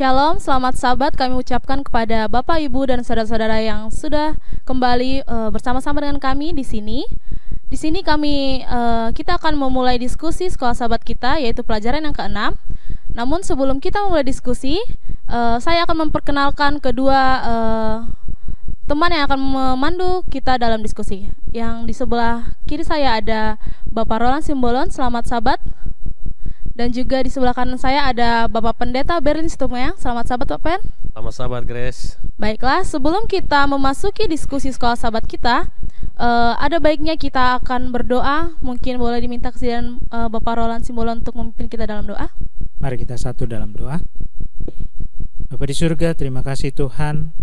Shalom, selamat sahabat kami ucapkan kepada Bapak, Ibu, dan saudara-saudara yang sudah kembali bersama-sama dengan kami di sini. Di sini kita akan memulai diskusi sekolah sahabat kita, yaitu pelajaran yang ke-6. Namun sebelum kita memulai diskusi, saya akan memperkenalkan kedua teman yang akan memandu kita dalam diskusi. Yang di sebelah kiri saya ada Bapak Roland Simbolon, selamat sahabat. Dan juga di sebelah kanan saya ada Bapak Pendeta Berlin Situmeyang. Selamat sahabat Pak Pen. Selamat sahabat Grace. Baiklah, sebelum kita memasuki diskusi sekolah sahabat kita, ada baiknya kita akan berdoa. Mungkin boleh diminta kesediaan Bapak Roland Simbolon untuk memimpin kita dalam doa. Mari kita satu dalam doa. Bapa di surga, terima kasih Tuhan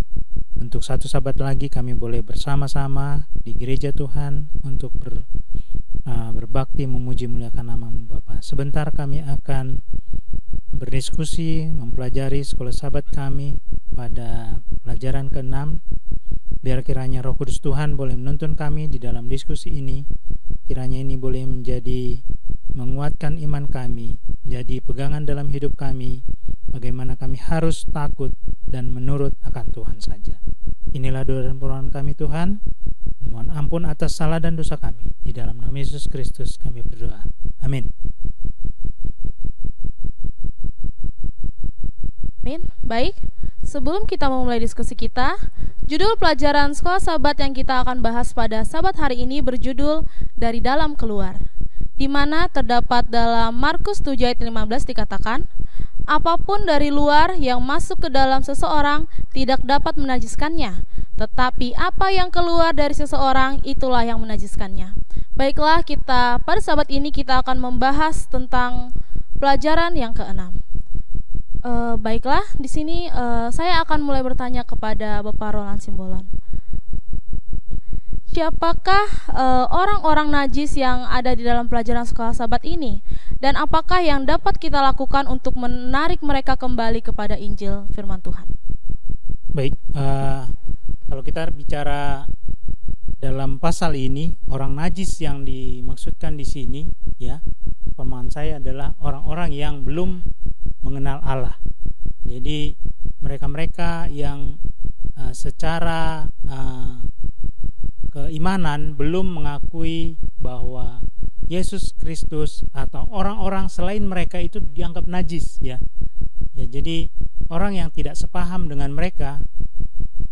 untuk satu sahabat lagi kami boleh bersama-sama di gereja Tuhan untuk berbakti memuji muliakan nama-Mu Bapa. Sebentar kami akan berdiskusi, mempelajari sekolah sahabat kami pada pelajaran ke-6. Biar kiranya Roh Kudus Tuhan boleh menuntun kami di dalam diskusi ini. Kiranya ini boleh menjadi menguatkan iman kami, jadi pegangan dalam hidup kami, bagaimana kami harus takut dan menurut akan Tuhan saja. Inilah doa dan permohonan kami Tuhan. Mohon ampun atas salah dan dosa kami. Di dalam nama Yesus Kristus kami berdoa. Amin. Amin. Baik, sebelum kita memulai diskusi kita, judul pelajaran sekolah sahabat yang kita akan bahas pada sahabat hari ini berjudul Dari Dalam Keluar, di mana terdapat dalam Markus 7 ayat 15 dikatakan, apapun dari luar yang masuk ke dalam seseorang tidak dapat menajiskannya, tetapi apa yang keluar dari seseorang itulah yang menajiskannya. Baiklah, pada sahabat ini kita akan membahas tentang pelajaran yang ke-6. Baiklah, di sini saya akan mulai bertanya kepada Bapak Roland Simbolon. Siapakah orang-orang najis yang ada di dalam pelajaran sekolah sahabat ini? Dan apakah yang dapat kita lakukan untuk menarik mereka kembali kepada Injil firman Tuhan? Baik, kalau kita bicara dalam pasal ini, orang najis yang dimaksudkan di sini, ya, pemahaman saya adalah orang-orang yang belum mengenal Allah. Jadi mereka-mereka yang secara keimanan belum mengakui bahwa Yesus Kristus atau orang-orang selain mereka itu dianggap najis, ya. Ya, jadi orang yang tidak sepaham dengan mereka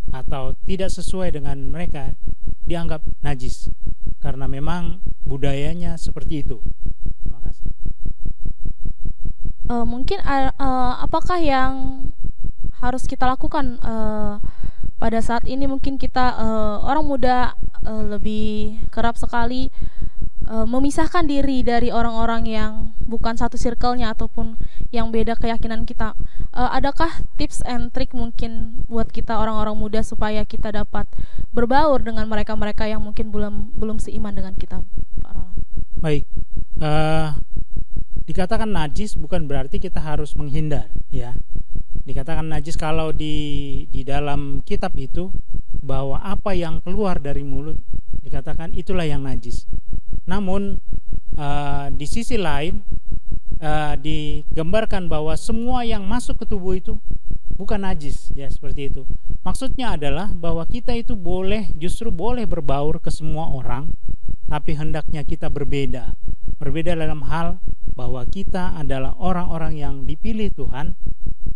atau tidak sesuai dengan mereka dianggap najis karena memang budayanya seperti itu. Terima kasih. Mungkin apakah yang harus kita lakukan pada saat ini? Mungkin kita orang muda lebih kerap sekali memisahkan diri dari orang-orang yang bukan satu circle-nya ataupun yang beda keyakinan kita. Adakah tips and trick mungkin buat kita orang-orang muda supaya kita dapat berbaur dengan mereka-mereka yang mungkin belum seiman dengan kita, Pak Roland? Baik, dikatakan najis bukan berarti kita harus menghindar, ya. Dikatakan najis kalau di dalam kitab itu bahwa apa yang keluar dari mulut dikatakan itulah yang najis. Namun di sisi lain digambarkan bahwa semua yang masuk ke tubuh itu bukan najis, ya, seperti itu. Maksudnya adalah bahwa kita itu justru boleh berbaur ke semua orang, tapi hendaknya kita berbeda dalam hal bahwa kita adalah orang-orang yang dipilih Tuhan,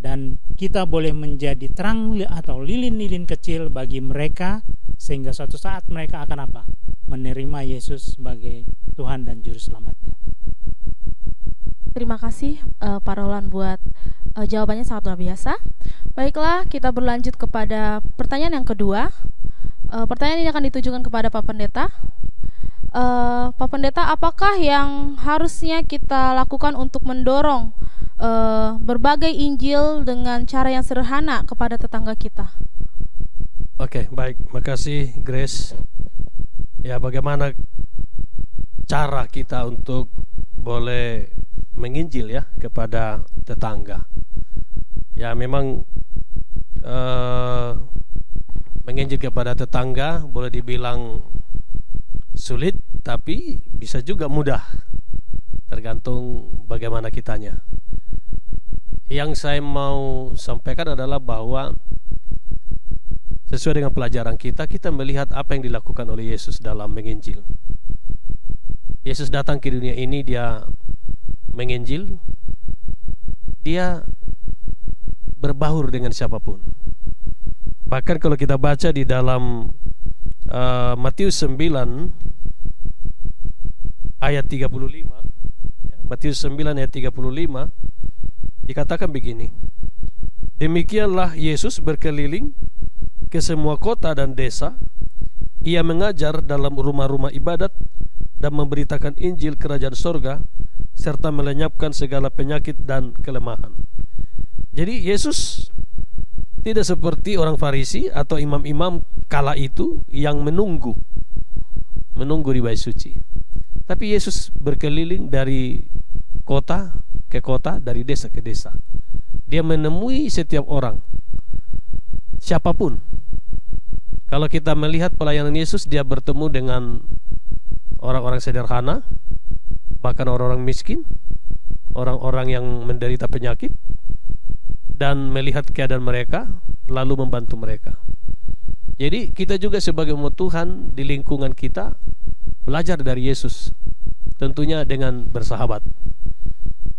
dan kita boleh menjadi terang atau lilin-lilin kecil bagi mereka, sehingga suatu saat mereka akan apa? Menerima Yesus sebagai Tuhan dan Juru Selamatnya. Terima kasih Pak Roland buat jawabannya sangat luar biasa. Baiklah, kita berlanjut kepada pertanyaan yang kedua. Pertanyaan ini akan ditujukan kepada Pak Pendeta. Pak Pendeta, apakah yang harusnya kita lakukan untuk mendorong berbagai Injil dengan cara yang sederhana kepada tetangga kita? Oke, baik, makasih Grace. Ya, bagaimana cara kita untuk boleh menginjil, ya, kepada tetangga? Ya, memang menginjil kepada tetangga boleh dibilang sulit, tapi bisa juga mudah, tergantung bagaimana kitanya. yang saya mau sampaikan adalah bahwa sesuai dengan pelajaran kita melihat apa yang dilakukan oleh Yesus dalam menginjil. Yesus datang ke dunia ini, dia menginjil, dia berbaur dengan siapapun. Bahkan kalau kita baca di dalam Matius 9 ayat 35, ya, Matius 9 ayat 35 dikatakan begini, demikianlah Yesus berkeliling ke semua kota dan desa, ia mengajar dalam rumah-rumah ibadat dan memberitakan Injil kerajaan sorga, serta melenyapkan segala penyakit dan kelemahan. Jadi Yesus tidak seperti orang Farisi atau imam-imam kala itu yang menunggu di bait suci. Tapi Yesus berkeliling dari kota ke kota, dari desa ke desa. Dia menemui setiap orang, siapapun. Kalau kita melihat pelayanan Yesus, dia bertemu dengan orang-orang sederhana, bahkan orang-orang miskin, orang-orang yang menderita penyakit, dan melihat keadaan mereka lalu membantu mereka. Jadi kita juga sebagai umat Tuhan di lingkungan kita belajar dari Yesus, tentunya dengan bersahabat.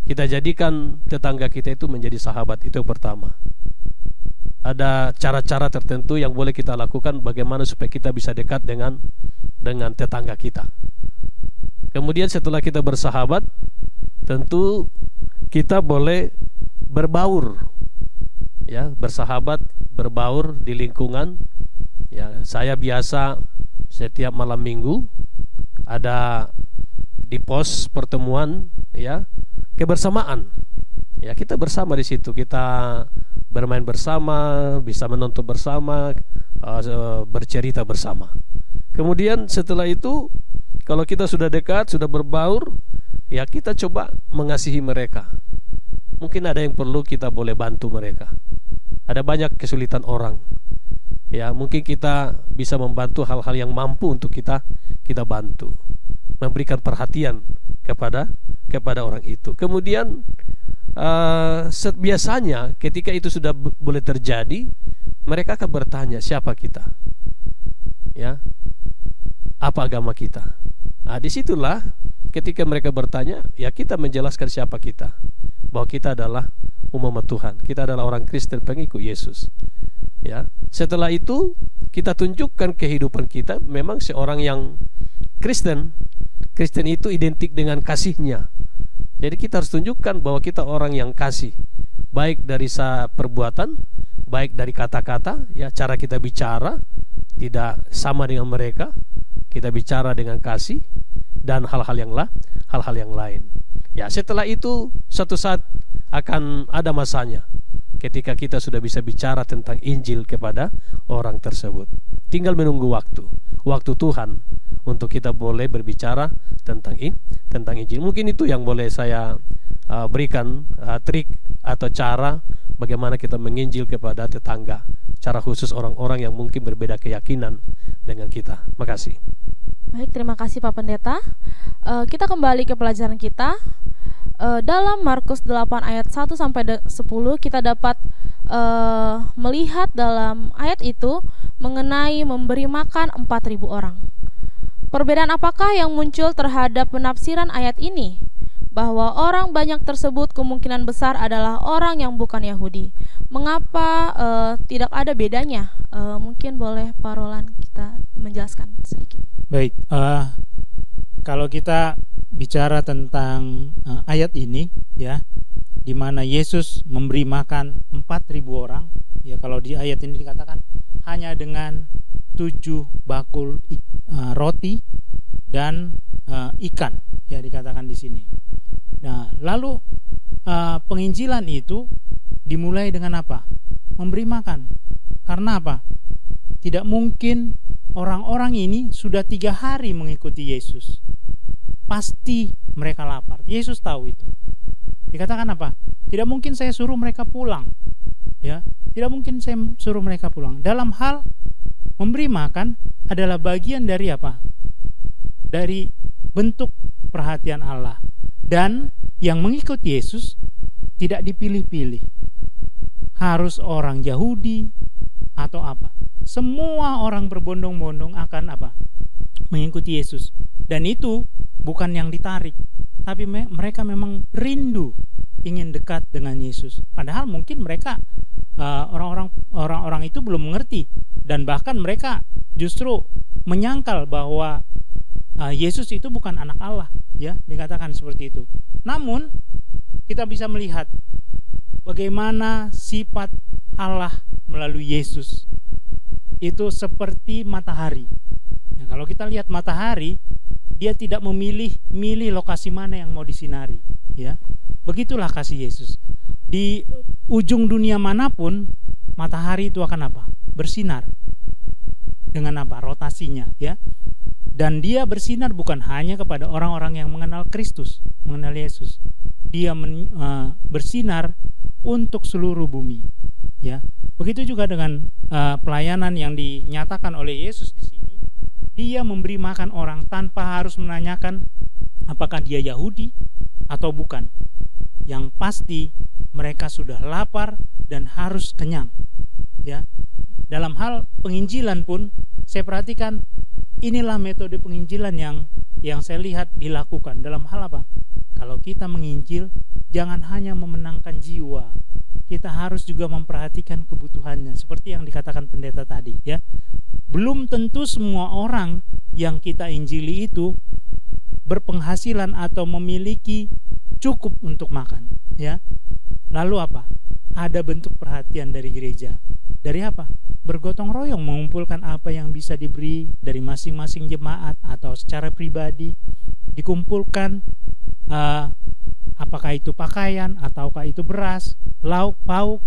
Kita jadikan tetangga kita itu menjadi sahabat, itu yang pertama. Ada cara-cara tertentu yang boleh kita lakukan bagaimana supaya kita bisa dekat dengan tetangga kita. Kemudian setelah kita bersahabat, tentu kita boleh berbaur, ya, bersahabat, berbaur di lingkungan. Ya, saya biasa setiap malam minggu ada di pos pertemuan, ya, kebersamaan. Ya, kita bersama di situ, kita bermain bersama, bisa menonton bersama, bercerita bersama. Kemudian setelah itu, kalau kita sudah dekat, sudah berbaur, ya kita coba mengasihi mereka. Mungkin ada yang perlu kita boleh bantu mereka. Ada banyak kesulitan orang. Ya, mungkin kita bisa membantu hal-hal yang mampu untuk kita bantu. Memberikan perhatian kepada orang itu. Kemudian biasanya ketika itu sudah boleh terjadi, mereka akan bertanya, siapa kita? Ya, apa agama kita? Nah, disitulah ketika mereka bertanya, ya kita menjelaskan siapa kita, bahwa kita adalah umat Tuhan, kita adalah orang Kristen pengikut Yesus. Ya, setelah itu kita tunjukkan kehidupan kita memang seorang yang Kristen. Kristen itu identik dengan kasihnya. Jadi kita harus tunjukkan bahwa kita orang yang kasih, baik dari perbuatan, baik dari kata-kata, ya, cara kita bicara tidak sama dengan mereka. Kita bicara dengan kasih dan hal-hal yang lain. Ya, setelah itu suatu saat akan ada masanya ketika kita sudah bisa bicara tentang Injil kepada orang tersebut. Tinggal menunggu waktu Tuhan untuk kita boleh berbicara tentang Injil. Mungkin itu yang boleh saya berikan trik atau cara bagaimana kita menginjil kepada tetangga, cara khusus orang-orang yang mungkin berbeda keyakinan dengan kita. Makasih. Baik, terima kasih Pak Pendeta. Kita kembali ke pelajaran kita. Dalam Markus 8 ayat 1 sampai 10 kita dapat melihat dalam ayat itu mengenai memberi makan 4.000 orang. Perbedaan apakah yang muncul terhadap penafsiran ayat ini? Bahwa orang banyak tersebut kemungkinan besar adalah orang yang bukan Yahudi. Mengapa tidak ada bedanya? Mungkin boleh Pak Roland kita menjelaskan sedikit. Baik, kalau kita bicara tentang ayat ini, ya, di mana Yesus memberi makan 4.000 orang, ya, kalau di ayat ini dikatakan hanya dengan 7 bakul roti dan ikan, ya, dikatakan di sini. Nah, lalu penginjilan itu dimulai dengan apa? Memberi makan. Karena apa? Tidak mungkin orang-orang ini sudah 3 hari mengikuti Yesus. Pasti mereka lapar. Yesus tahu itu. Dikatakan apa? Tidak mungkin saya suruh mereka pulang. Ya, tidak mungkin saya suruh mereka pulang. Dalam hal memberi makan adalah bagian dari apa? Dari bentuk perhatian Allah. Dan yang mengikut Yesus tidak dipilih-pilih. harus orang Yahudi atau apa. Semua orang berbondong-bondong akan apa? Mengikuti Yesus. Dan itu bukan yang ditarik, tapi mereka memang rindu ingin dekat dengan Yesus. Padahal mungkin mereka orang-orang itu belum mengerti, dan bahkan mereka justru menyangkal bahwa Yesus itu bukan anak Allah, ya, dikatakan seperti itu. Namun kita bisa melihat bagaimana sifat Allah melalui Yesus itu seperti matahari. Ya, kalau kita lihat matahari, dia tidak memilih lokasi mana yang mau disinari, ya. Begitulah kasih Yesus. Di ujung dunia manapun, matahari itu akan apa? Bersinar. Dengan apa? Rotasinya, ya. Dan dia bersinar bukan hanya kepada orang-orang yang mengenal Kristus, mengenal Yesus. Dia bersinar untuk seluruh bumi, ya. Begitu juga dengan pelayanan yang dinyatakan oleh Yesus di sini. Dia memberi makan orang tanpa harus menanyakan apakah dia Yahudi atau bukan. Yang pasti mereka sudah lapar dan harus kenyang, ya. Dalam hal penginjilan pun saya perhatikan, inilah metode penginjilan yang saya lihat dilakukan. Dalam hal apa? Kalau kita menginjil, jangan hanya memenangkan jiwa, kita harus juga memperhatikan kebutuhannya, seperti yang dikatakan pendeta tadi, ya. Belum tentu semua orang yang kita injili itu berpenghasilan atau memiliki cukup untuk makan, ya. Lalu apa? Ada bentuk perhatian dari gereja. Dari apa? Bergotong royong mengumpulkan apa yang bisa diberi dari masing-masing jemaat atau secara pribadi, dikumpulkan, apakah itu pakaian ataukah itu beras, lauk pauk,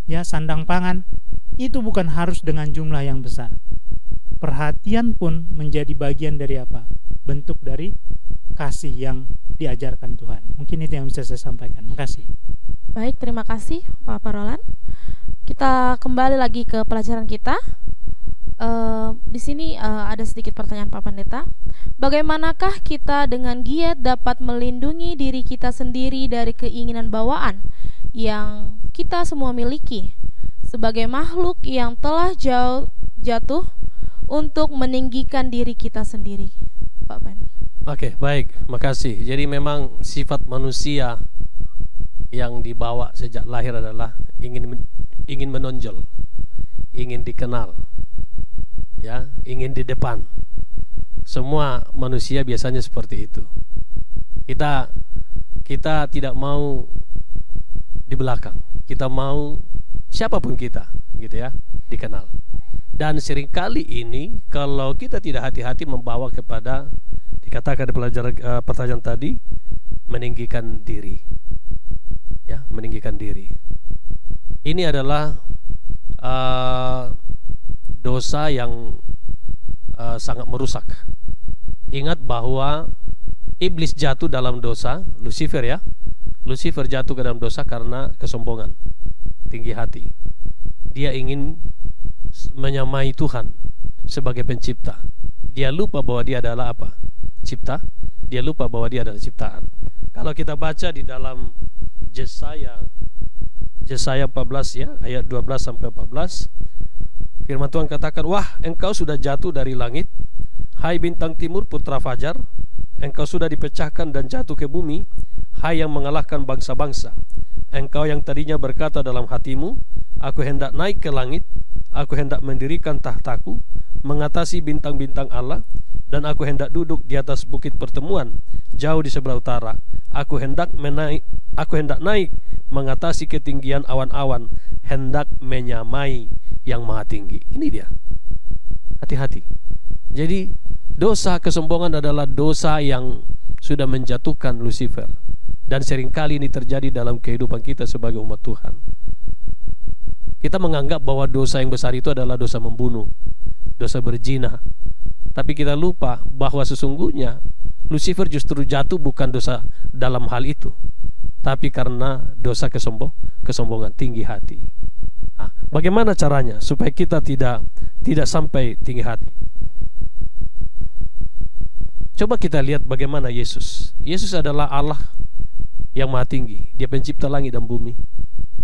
ya, sandang pangan. Itu bukan harus dengan jumlah yang besar. Perhatian pun menjadi bagian dari apa? Bentuk dari kasih yang diajarkan Tuhan. Mungkin itu yang bisa saya sampaikan. Makasih. Baik, terima kasih Pak Parolan. Kita kembali lagi ke pelajaran kita. Di sini ada sedikit pertanyaan Pak Pendeta. Bagaimanakah kita dengan giat dapat melindungi diri kita sendiri dari keinginan bawaan yang kita semua miliki sebagai makhluk yang telah jatuh untuk meninggikan diri kita sendiri, Pak Ben? Oke, baik, makasih. Jadi memang sifat manusia yang dibawa sejak lahir adalah ingin menonjol, ingin dikenal, ya, ingin di depan. Semua manusia biasanya seperti itu. Kita tidak mau di belakang. Kita mau siapapun kita, gitu ya, dikenal. Dan seringkali ini kalau kita tidak hati-hati membawa kepada, dikatakan di pelajaran pertanyaan tadi, meninggikan diri, ya, meninggikan diri. Ini adalah dosa yang sangat merusak. Ingat bahwa iblis jatuh dalam dosa, Lucifer, ya, Lucifer jatuh ke dalam dosa karena kesombongan, tinggi hati. Dia ingin menyamai Tuhan sebagai pencipta. Dia lupa bahwa dia adalah apa? Cipta. Dia lupa bahwa dia adalah ciptaan. Kalau kita baca di dalam Yesaya 14, ya, ayat 12 sampai 14, firman Tuhan katakan, "Wah, engkau sudah jatuh dari langit, hai bintang timur putra fajar, engkau sudah dipecahkan dan jatuh ke bumi, hai yang mengalahkan bangsa-bangsa. Engkau yang tadinya berkata dalam hatimu, aku hendak naik ke langit, aku hendak mendirikan tahtaku, mengatasi bintang-bintang Allah, dan aku hendak duduk di atas bukit pertemuan, jauh di sebelah utara. Aku hendak naik mengatasi ketinggian awan-awan, hendak menyamai yang maha tinggi." Ini dia. Hati-hati. Jadi dosa kesombongan adalah dosa yang sudah menjatuhkan Lucifer. Dan seringkali ini terjadi dalam kehidupan kita sebagai umat Tuhan. Kita menganggap bahwa dosa yang besar itu adalah dosa membunuh, dosa berzina. Tapi kita lupa bahwa sesungguhnya Lucifer justru jatuh bukan dosa dalam hal itu, tapi karena dosa kesombongan, tinggi hati. Nah, bagaimana caranya supaya kita tidak sampai tinggi hati? Coba kita lihat bagaimana Yesus. Yesus adalah Allah yang maha tinggi. Dia pencipta langit dan bumi.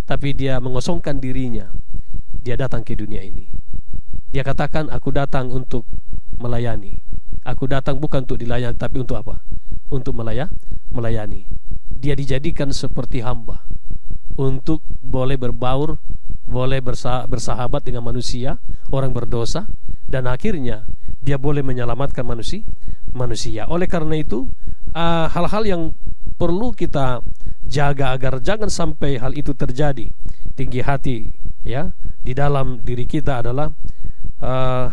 tapi dia mengosongkan dirinya. Dia datang ke dunia ini. Dia katakan, aku datang untuk melayani. Aku datang bukan untuk dilayani, tapi untuk apa? Untuk melayani. Dia dijadikan seperti hamba, untuk boleh berbaur, boleh bersahabat dengan manusia, orang berdosa, dan akhirnya dia boleh menyelamatkan manusia. Oleh karena itu, hal-hal yang perlu kita jaga agar jangan sampai hal itu terjadi. Tinggi hati, ya, di dalam diri kita adalah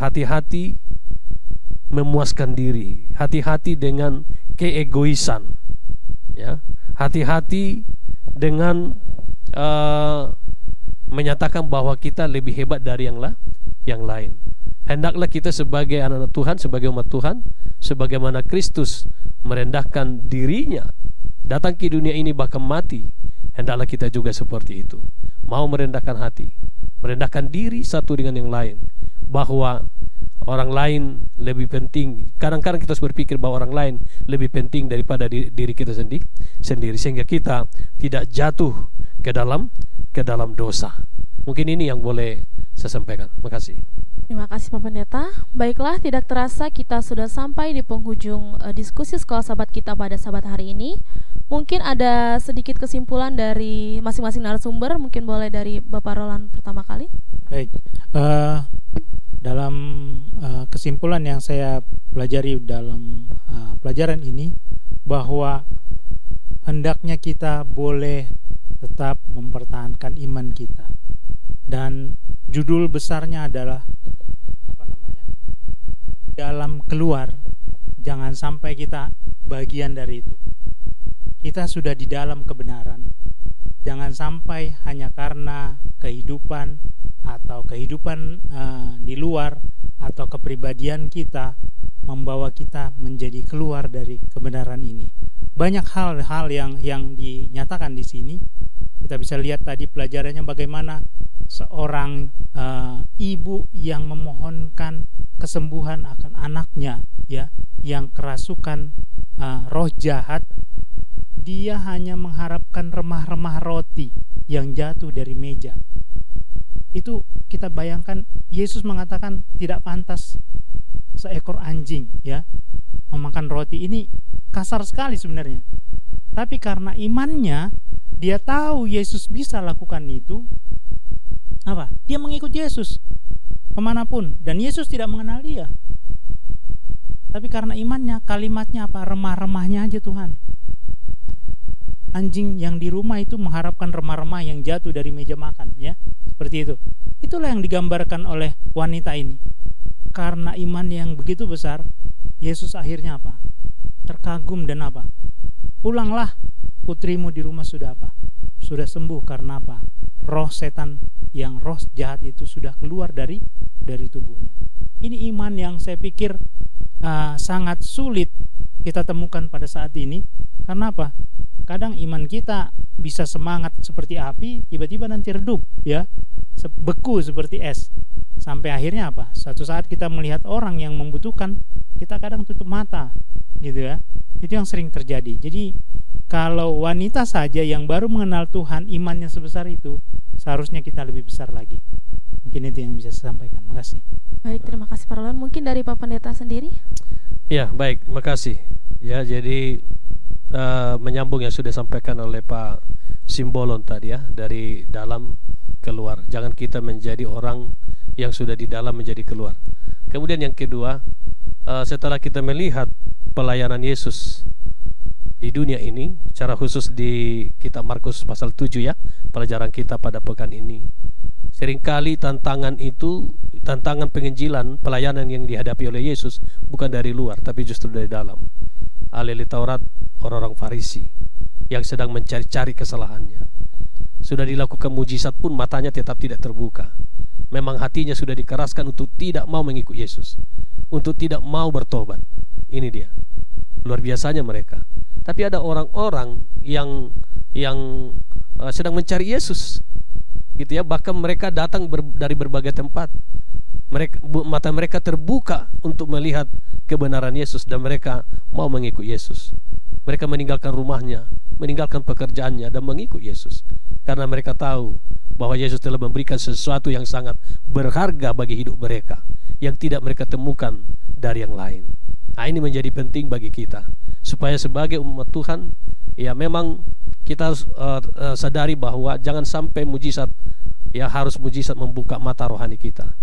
hati-hati memuaskan diri, hati-hati dengan keegoisan, ya, hati-hati dengan menyatakan bahwa kita lebih hebat dari yang lain. Hendaklah kita sebagai anak-anak Tuhan, sebagai umat Tuhan, sebagaimana Kristus merendahkan dirinya, datang ke dunia ini bahkan mati, hendaklah kita juga seperti itu. Mau merendahkan hati, merendahkan diri satu dengan yang lain, bahwa orang lain lebih penting. Kadang-kadang kita harus berpikir bahwa orang lain lebih penting daripada diri kita sendiri, sehingga kita tidak jatuh ke dalam dosa. Mungkin ini yang boleh saya sampaikan. Makasih. Terima kasih Pak Pendeta. Baiklah, tidak terasa kita sudah sampai di penghujung diskusi Sekolah Sabat kita pada Sabat hari ini. Mungkin ada sedikit kesimpulan dari masing-masing narasumber. Mungkin boleh dari Bapak Roland pertama kali. Baik, dalam kesimpulan yang saya pelajari dalam pelajaran ini, bahwa hendaknya kita boleh tetap mempertahankan iman kita. Dan judul besarnya adalah dalam keluar, jangan sampai kita bagian dari itu. Kita sudah di dalam kebenaran. Jangan sampai hanya karena kehidupan atau kehidupan di luar atau kepribadian kita membawa kita menjadi keluar dari kebenaran ini. Banyak hal-hal yang dinyatakan di sini. Kita bisa lihat tadi pelajarannya bagaimana seorang ibu yang memohonkan kesembuhan akan anaknya, ya, yang kerasukan roh jahat. Dia hanya mengharapkan remah-remah roti yang jatuh dari meja. Itu kita bayangkan, Yesus mengatakan tidak pantas seekor anjing, ya, memakan roti. Ini kasar sekali sebenarnya. Tapi karena imannya, dia tahu Yesus bisa lakukan itu. Apa? Dia mengikut Yesus kemanapun, dan Yesus tidak mengenal dia. Tapi karena imannya, kalimatnya apa? Remah-remahnya aja Tuhan. Anjing yang di rumah itu mengharapkan remah-remah yang jatuh dari meja makan, ya, seperti itu. Itulah yang digambarkan oleh wanita ini. Karena iman yang begitu besar, Yesus akhirnya apa? Terkagum dan apa? Pulanglah, putrimu di rumah sudah apa? Sudah sembuh. Karena apa? Roh setan, yang roh jahat itu sudah keluar dari tubuhnya. Ini iman yang saya pikir sangat sulit kita temukan pada saat ini. Karena apa? Kadang iman kita bisa semangat seperti api, tiba-tiba nanti redup, ya, beku seperti es. Sampai akhirnya apa? Suatu saat kita melihat orang yang membutuhkan, kita kadang tutup mata, gitu ya. Itu yang sering terjadi. Jadi kalau wanita saja yang baru mengenal Tuhan, imannya sebesar itu, seharusnya kita lebih besar lagi. Mungkin itu yang bisa saya sampaikan. Makasih. Baik, terima kasih Pak Roland. Mungkin dari Pak Pendeta sendiri? Ya, baik, makasih. Ya, jadi menyambung yang sudah disampaikan oleh Pak Simbolon tadi, ya, dari dalam keluar. Jangan kita menjadi orang yang sudah di dalam menjadi keluar. Kemudian yang kedua, setelah kita melihat pelayanan Yesus di dunia ini, secara khusus di kitab Markus pasal 7, ya, pelajaran kita pada pekan ini, seringkali tantangan penginjilan, pelayanan yang dihadapi oleh Yesus bukan dari luar, tapi justru dari dalam. Ahli Taurat, orang-orang Farisi yang sedang mencari-cari kesalahannya. Sudah dilakukan mujizat pun matanya tetap tidak terbuka. Memang hatinya sudah dikeraskan untuk tidak mau mengikut Yesus, untuk tidak mau bertobat. Ini dia luar biasanya mereka. Tapi ada orang-orang yang sedang mencari Yesus, gitu ya. Bahkan mereka datang dari berbagai tempat. Mata mereka terbuka untuk melihat kebenaran Yesus, dan mereka mau mengikut Yesus. Mereka meninggalkan rumahnya, meninggalkan pekerjaannya dan mengikut Yesus, karena mereka tahu bahwa Yesus telah memberikan sesuatu yang sangat berharga bagi hidup mereka, yang tidak mereka temukan dari yang lain. Nah, ini menjadi penting bagi kita, supaya sebagai umat Tuhan, ya memang kita harus sadari bahwa jangan sampai mujizat, ya harus mujizat membuka mata rohani kita,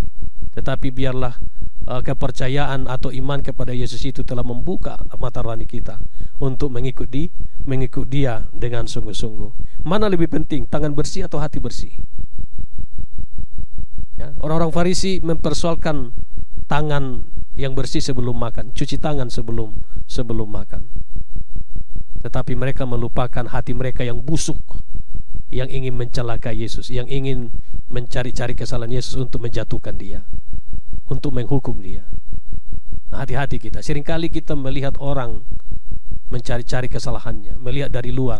tetapi biarlah kepercayaan atau iman kepada Yesus itu telah membuka mata rohani kita untuk mengikut Dia dengan sungguh-sungguh. Mana lebih penting, tangan bersih atau hati bersih? Ya, orang-orang Farisi mempersoalkan tangan yang bersih sebelum makan, cuci tangan sebelum makan. Tetapi mereka melupakan hati mereka yang busuk, yang ingin mencelakai Yesus, yang ingin mencari-cari kesalahan Yesus untuk menjatuhkan Dia, untuk menghukum Dia. Nah, hati-hati kita. Seringkali kita melihat orang mencari-cari kesalahannya, melihat dari luar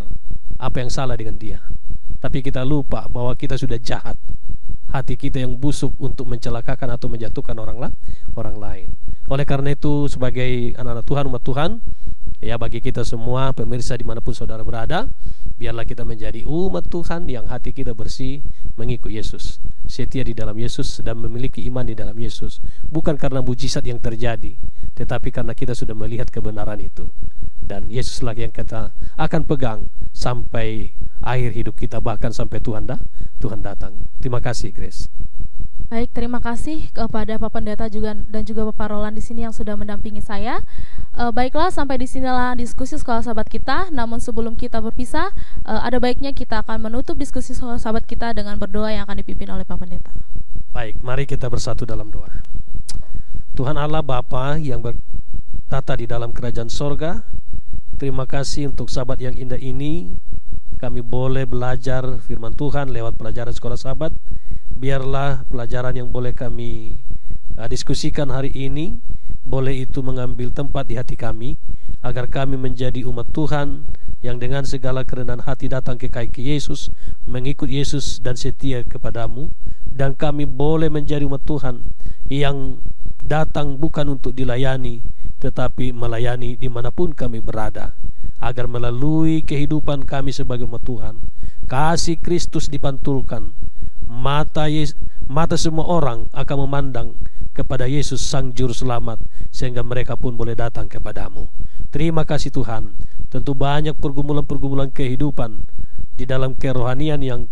apa yang salah dengan dia, tapi kita lupa bahwa kita sudah jahat. Hati kita yang busuk untuk mencelakakan atau menjatuhkan orang lain. Oleh karena itu, sebagai anak-anak Tuhan, umat Tuhan, ya bagi kita semua pemirsa dimanapun saudara berada, biarlah kita menjadi umat Tuhan yang hati kita bersih mengikut Yesus, setia di dalam Yesus dan memiliki iman di dalam Yesus, bukan karena mujizat yang terjadi, tetapi karena kita sudah melihat kebenaran itu, dan Yesuslah yang kita akan pegang sampai akhir hidup kita, bahkan sampai Tuhan datang. Terima kasih, Grace. Baik, terima kasih kepada Pak Pendeta dan juga Bapak Roland di sini yang sudah mendampingi saya. Baiklah, sampai di sinilah diskusi Sekolah Sahabat kita. Namun sebelum kita berpisah, ada baiknya kita akan menutup diskusi Sekolah Sahabat kita dengan berdoa yang akan dipimpin oleh Pak Pendeta. Baik, mari kita bersatu dalam doa. Tuhan Allah Bapa yang bertata di dalam kerajaan sorga, terima kasih untuk sahabat yang indah ini. Kami boleh belajar firman Tuhan lewat pelajaran Sekolah Sahabat. Biarlah pelajaran yang boleh kami diskusikan hari ini, boleh itu mengambil tempat di hati kami, agar kami menjadi umat Tuhan yang dengan segala kerendahan hati datang ke kaki Yesus, mengikut Yesus dan setia kepadamu. Dan kami boleh menjadi umat Tuhan yang datang bukan untuk dilayani, tetapi melayani dimanapun kami berada, agar melalui kehidupan kami sebagai umat Tuhan, kasih Kristus dipantulkan, mata semua orang akan memandang kepada Yesus Sang Juru Selamat, sehingga mereka pun boleh datang kepadamu. Terima kasih Tuhan. Tentu banyak pergumulan-pergumulan kehidupan di dalam kerohanian yang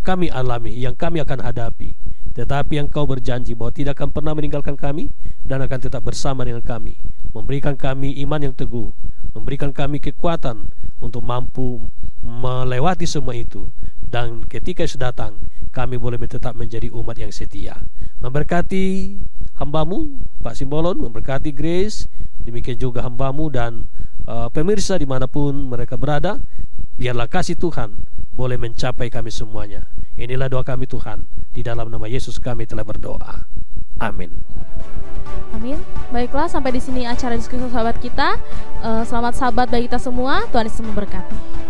kami alami, yang kami akan hadapi, tetapi Engkau berjanji bahwa tidak akan pernah meninggalkan kami dan akan tetap bersama dengan kami, memberikan kami iman yang teguh, memberikan kami kekuatan untuk mampu melewati semua itu. Dan ketika sudah datang, kami boleh tetap menjadi umat yang setia. Memberkati hambamu Pak Simbolon, memberkati Grace, demikian juga hambamu dan pemirsa dimanapun mereka berada. Biarlah kasih Tuhan boleh mencapai kami semuanya. Inilah doa kami Tuhan, di dalam nama Yesus kami telah berdoa. Amin. Amin. Baiklah, sampai di sini acara diskusi sahabat kita. Selamat sahabat bagi kita semua. Tuhan Yesus memberkati.